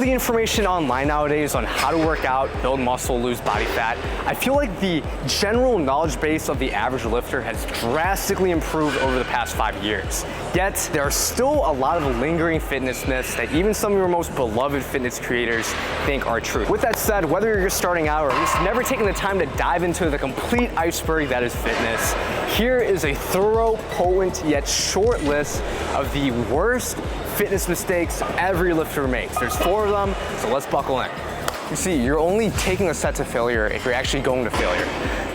the information online nowadays on how to work out, build muscle, lose body fat, I feel like the general knowledge base of the average lifter has drastically improved over the past 5 years. Yet, there are still a lot of lingering fitness myths that even some of your most beloved fitness creators think are true. With that said, whether you're just starting out or just never taking the time to dive into the complete iceberg that is fitness, here is a thorough, potent, yet short list of the worst fitness mistakes every lifter makes. There's 4 of them, so let's buckle in. You see, you're only taking a set to failure if you're actually going to failure.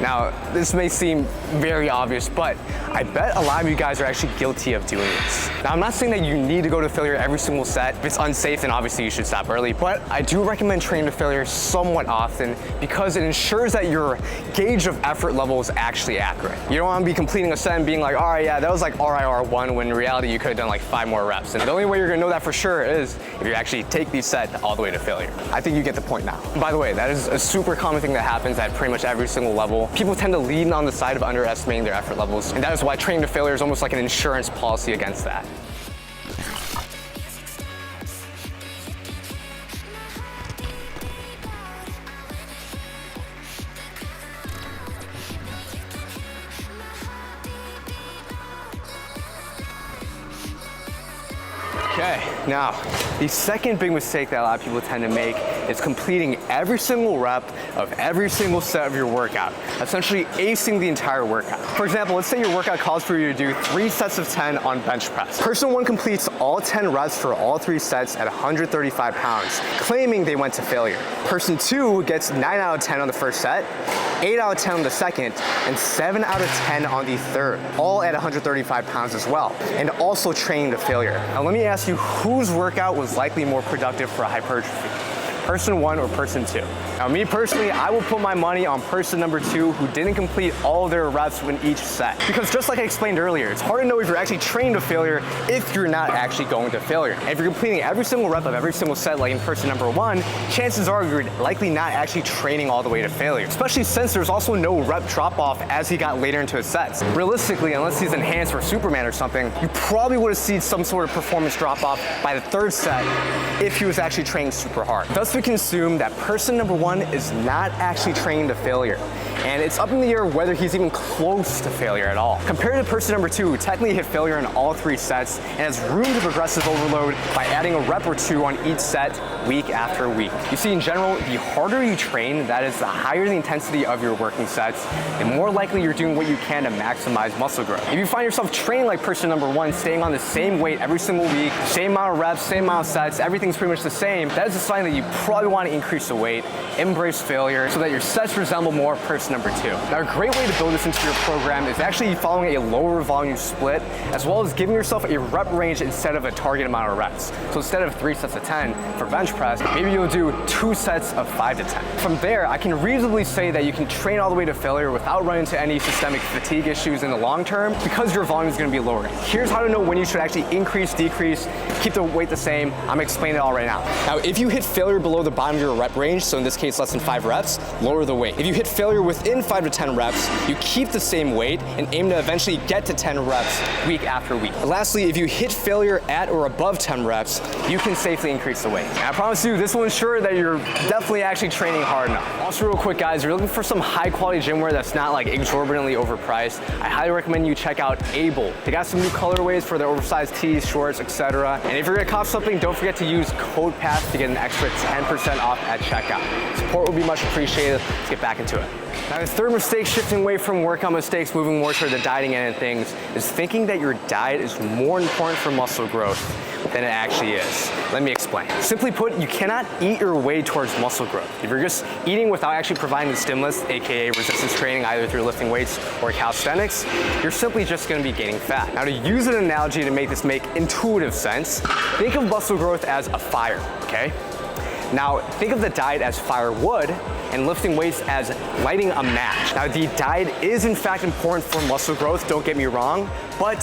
Now, this may seem very obvious, but I bet a lot of you guys are actually guilty of doing this. Now, I'm not saying that you need to go to failure every single set. If it's unsafe, then obviously you should stop early, but I do recommend training to failure somewhat often because it ensures that your gauge of effort level is actually accurate. You don't want to be completing a set and being like, all right, yeah, that was like RIR1, when in reality you could have done like 5 more reps. And the only way you're gonna know that for sure is if you actually take these sets all the way to failure. I think you get the point now. And by the way, that is a super common thing that happens at pretty much every single level. People tend to lean on the side of underestimating their effort levels, and that is why training to failure is almost like an insurance policy against that. Okay, now, the second big mistake that a lot of people tend to make is completing every single rep of every single set of your workout, essentially acing the entire workout. For example, let's say your workout calls for you to do 3 sets of 10 on bench press. Person 1 completes all 10 reps for all 3 sets at 135 pounds, claiming they went to failure. Person 2 gets 9 out of 10 on the first set, 8 out of 10 on the second, and 7 out of 10 on the third, all at 135 pounds as well, and also training to failure. Now let me ask you, whose workout was likely more productive for hypertrophy? Person 1 or person 2? Now me personally, I will put my money on person number 2 who didn't complete all their reps in each set. Because just like I explained earlier, it's hard to know if you're actually training to failure if you're not actually going to failure. And if you're completing every single rep of every single set like in person number 1, chances are you're likely not actually training all the way to failure. Especially since there's also no rep drop off as he got later into his sets. Realistically, unless he's enhanced or Superman or something, you probably would have seen some sort of performance drop off by the 3rd set if he was actually training super hard. Thus we can assume that person number 1 is not actually training to failure. And it's up in the air whether he's even close to failure at all. Compared to person number 2 who technically hit failure in all 3 sets and has room to progressive overload by adding a rep or 2 on each set week after week. You see, in general, the harder you train, that is the higher the intensity of your working sets, the more likely you're doing what you can to maximize muscle growth. If you find yourself training like person number 1, staying on the same weight every single week, same amount of reps, same amount of sets, everything's pretty much the same, that is a sign that you probably want to increase the weight, embrace failure, so that your sets resemble more person number 2. Now, a great way to build this into your program is actually following a lower volume split, as well as giving yourself a rep range instead of a target amount of reps. So instead of 3 sets of 10 for bench press, maybe you'll do 2 sets of 5 to 10. From there, I can reasonably say that you can train all the way to failure without running into any systemic fatigue issues in the long term because your volume is going to be lower. Here's how to know when you should actually increase, decrease, keep the weight the same. I'm explaining it all right now. Now, if you hit failure below the bottom of your rep range, so in this case less than 5 reps, lower the weight. If you hit failure within 5 to 10 reps, you keep the same weight and aim to eventually get to 10 reps week after week. Lastly, if you hit failure at or above 10 reps, you can safely increase the weight. And I promise you, this will ensure that you're definitely actually training hard enough. Also real quick guys, if you're looking for some high quality gym wear that's not like exorbitantly overpriced, I highly recommend you check out Able. They got some new colorways for their oversized tees, shorts, etc. And if you're gonna cop something, don't forget to use code PATH to get an extra 10% off at checkout. Support would be much appreciated. Let's get back into it. Now the third mistake, shifting away from workout mistakes, moving more toward the dieting end of things, is thinking that your diet is more important for muscle growth than it actually is. Let me explain. Simply put, you cannot eat your way towards muscle growth. If you're just eating without actually providing the stimulus, aka resistance training, either through lifting weights or calisthenics, you're simply just gonna be gaining fat. Now to use an analogy to make this make intuitive sense, think of muscle growth as a fire, okay? Now think of the diet as firewood and lifting weights as lighting a match. Now the diet is in fact important for muscle growth, don't get me wrong, but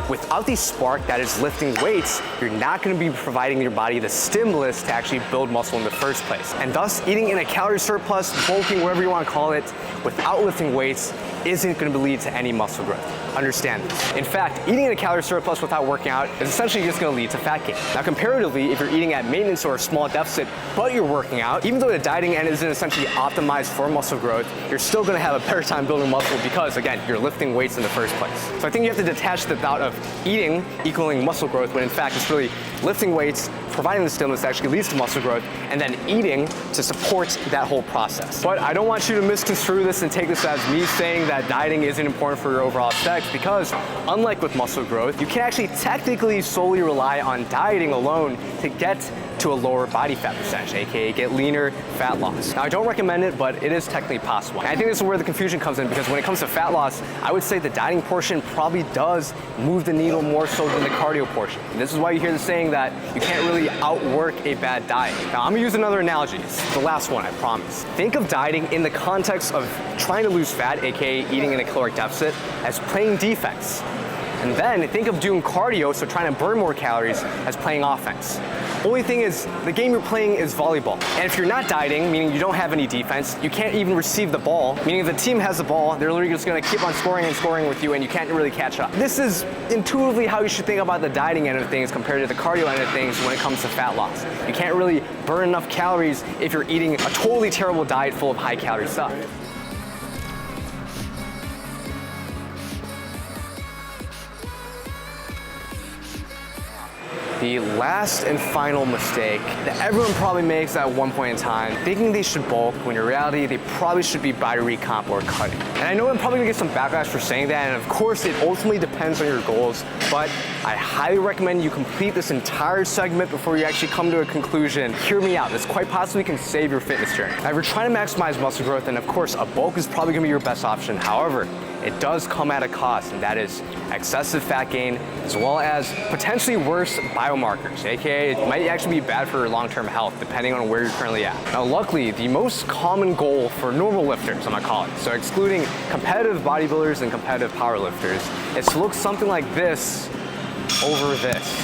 without the spark that is lifting weights, you're not going to be providing your body the stimulus to actually build muscle in the first place. And thus, eating in a calorie surplus, bulking, whatever you want to call it, without lifting weights isn't going to lead to any muscle growth. Understand this. In fact, eating in a calorie surplus without working out is essentially just going to lead to fat gain. Now, comparatively, if you're eating at maintenance or a small deficit, but you're working out, even though the dieting end isn't essentially optimized for muscle growth, you're still going to have a better time building muscle because, again, you're lifting weights in the first place. So I think you have to detach the thought of eating equaling muscle growth when in fact it's really lifting weights, providing the stimulus that actually leads to muscle growth, and then eating to support that whole process. But I don't want you to misconstrue this and take this as me saying that dieting isn't important for your overall aesthetics, because unlike with muscle growth, you can actually technically solely rely on dieting alone to get to a lower body fat percentage, aka get leaner, fat loss. Now, I don't recommend it, but it is technically possible. And I think this is where the confusion comes in, because when it comes to fat loss, I would say the dieting portion probably does move the needle more so than the cardio portion. And this is why you hear the saying that you can't really outwork a bad diet. Now, I'm gonna use another analogy. It's the last one, I promise. Think of dieting in the context of trying to lose fat, aka eating in a caloric deficit, as playing defense. And then think of doing cardio, so trying to burn more calories, as playing offense. Only thing is, the game you're playing is volleyball. And if you're not dieting, meaning you don't have any defense, you can't even receive the ball, meaning if the team has the ball, they're literally just gonna keep on scoring and scoring with you, and you can't really catch up. This is intuitively how you should think about the dieting end of things compared to the cardio end of things when it comes to fat loss. You can't really burn enough calories if you're eating a totally terrible diet full of high-calorie stuff. The last and final mistake that everyone probably makes at one point in time, thinking they should bulk when in reality they probably should be body recomp or cutting. And I know I'm probably gonna get some backlash for saying that, and of course it ultimately depends on your goals, but I highly recommend you complete this entire segment before you actually come to a conclusion. Hear me out, this quite possibly can save your fitness journey. Now, if you're trying to maximize muscle growth, then of course a bulk is probably gonna be your best option. However, it does come at a cost, and that is excessive fat gain, as well as potentially worse biomarkers, aka it might actually be bad for your long-term health, depending on where you're currently at. Now, luckily, the most common goal for normal lifters, I'm gonna call it, so excluding competitive bodybuilders and competitive powerlifters, is to look something like this over this.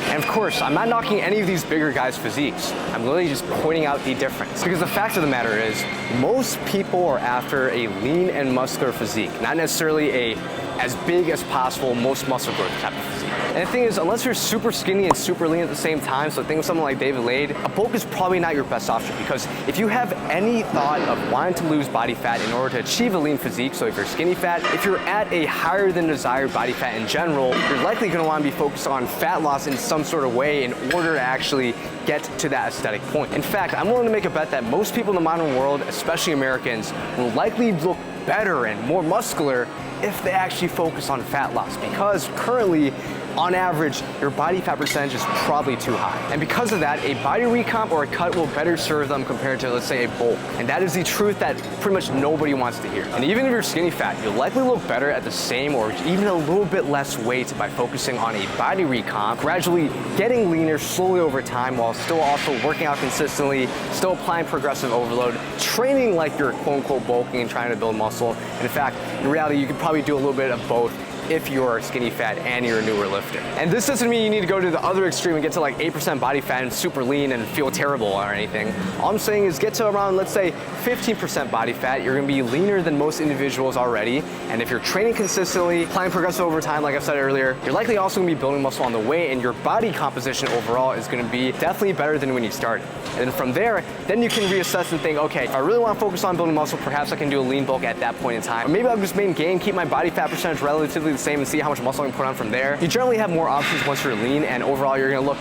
And of course, I'm not knocking any of these bigger guys' physiques. I'm literally just pointing out the difference. Because the fact of the matter is, most people are after a lean and muscular physique, not necessarily a as big as possible, most muscle growth type of physique. And the thing is, unless you're super skinny and super lean at the same time, so think of someone like David Lade, a bulk is probably not your best option, because if you have any thought of wanting to lose body fat in order to achieve a lean physique, so if you're skinny fat, if you're at a higher than desired body fat in general, you're likely gonna wanna be focused on fat loss in some sort of way in order to actually get to that aesthetic point. In fact, I'm willing to make a bet that most people in the modern world, especially Americans, will likely look better and more muscular if they actually focus on fat loss, because currently, on average, your body fat percentage is probably too high. And because of that, a body recomp or a cut will better serve them compared to, let's say, a bulk. And that is the truth that pretty much nobody wants to hear. And even if you're skinny fat, you'll likely look better at the same or even a little bit less weight by focusing on a body recomp, gradually getting leaner slowly over time while still also working out consistently, still applying progressive overload, training like you're quote-unquote bulking and trying to build muscle. And in fact, in reality, you could probably do a little bit of both if you're skinny fat and you're a newer lifter. And this doesn't mean you need to go to the other extreme and get to like 8% body fat and super lean and feel terrible or anything. All I'm saying is get to around, let's say, 15% body fat. You're gonna be leaner than most individuals already. And if you're training consistently, applying progressive over time, like I said earlier, you're likely also gonna be building muscle on the way, and your body composition overall is gonna be definitely better than when you started. And then from there, then you can reassess and think, okay, if I really wanna focus on building muscle, perhaps I can do a lean bulk at that point in time. Or maybe I'll just maintain, keep my body fat percentage relatively the same and see how much muscle I can put on from there. You generally have more options once you're lean, and overall you're gonna look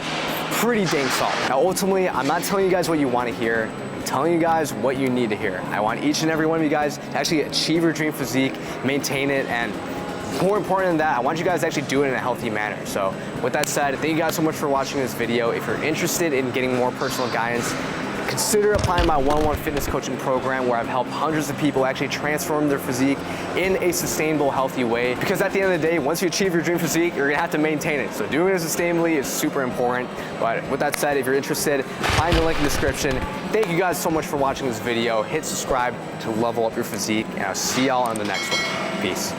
pretty dang solid. Now ultimately, I'm not telling you guys what you wanna hear, I'm telling you guys what you need to hear. I want each and every one of you guys to actually achieve your dream physique, maintain it, and more important than that, I want you guys to actually do it in a healthy manner. So with that said, thank you guys so much for watching this video. If you're interested in getting more personal guidance, consider applying my one-on-one fitness coaching program, where I've helped hundreds of people actually transform their physique in a sustainable, healthy way. Because at the end of the day, once you achieve your dream physique, you're gonna have to maintain it. So doing it sustainably is super important. But with that said, if you're interested, find the link in the description. Thank you guys so much for watching this video. Hit subscribe to level up your physique, and I'll see y'all on the next one. Peace.